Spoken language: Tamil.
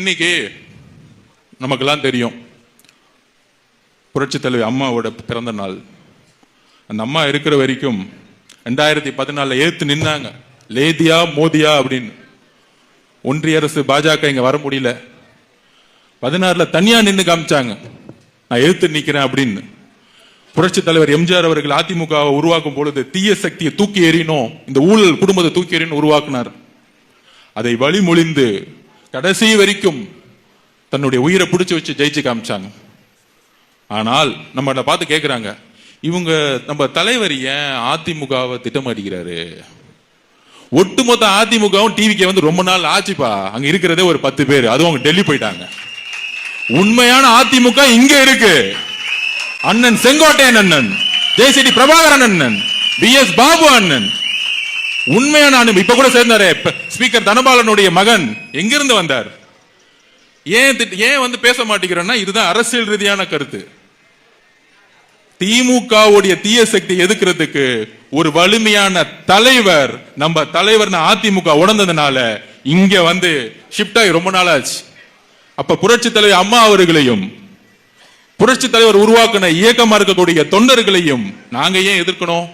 இன்னைக்கு நமக்கெல்லாம் தெரியும் புரட்சி தலைவி அம்மாவோட பிறந்த நாள். அந்த அம்மா இருக்கிற வரைக்கும் 2014 ஏத்து நின்னாங்க, லேதியா மோதியா அப்படின்னு. ஒன்றிய அரசு பாஜக இங்க வர முடியல. 16 தனியா நின்று காமிச்சாங்க, நான் எழுத்து நிக்கிறேன் அப்படின்னு. புரட்சி தலைவர் எம்ஜிஆர் அவர்கள் அதிமுகவை உருவாக்கும் பொழுது தீய சக்தியை தூக்கி எறியணும், இந்த ஊழல் குடும்பத்தை தூக்கி எறியணும் உருவாக்குனார். அதை வழிமொழிந்து கடைசி வரைக்கும் தன்னுடைய உயிரை பிடிச்சு வச்சு ஜெயிச்சு காமிச்சாங்க. ஆனால் நம்ம பார்த்து கேட்கிறாங்க, இவங்க நம்ம தலைவர் ஏன் அதிமுகவை திட்டம் அடிக்கிறாரு? ஒட்டுமொத்த அதிமுகவும் டிவிக்கு வந்து ரொம்ப நாள் ஆச்சுப்பா, அங்க இருக்கிறதே ஒரு 10 பேர், அதுவும் அவங்க டெல்லி போயிட்டாங்க. உண்மையான அதிமுக இங்க இருக்கு. அண்ணன் செங்கோட்டையன் அண்ணன், ஜெயசிடி பிரபாகரன் அண்ணன், BS பாபு அண்ணன், உண்மையான அண்ணன். இப்ப கூட சேர்ந்தாரு ஸ்பீக்கர் தனபாலனுடைய மகன், எங்கிருந்து வந்தார்? ஏன் வந்து பேச மாட்டேங்கிறேன்னா, இதுதான் அரசியல் ரீதியான கருத்து. திமுகவுடைய தீய சக்தி எதுக்குறதுக்கு ஒரு வலிமையான தலைவர், நம்ம தலைவர் அதிமுக உணர்ந்ததுனால இங்க வந்து ஷிஃப்ட் ஆகி ரொம்ப நாள் ஆச்சு. அப்ப புரட்சி தலைவர் அம்மா அவர்களையும் புரட்சி தலைவர் உருவாக்கின இயக்கமா இருக்கக்கூடிய தொண்டர்களையும் நாங்க ஏன் எதிர்க்கணும்?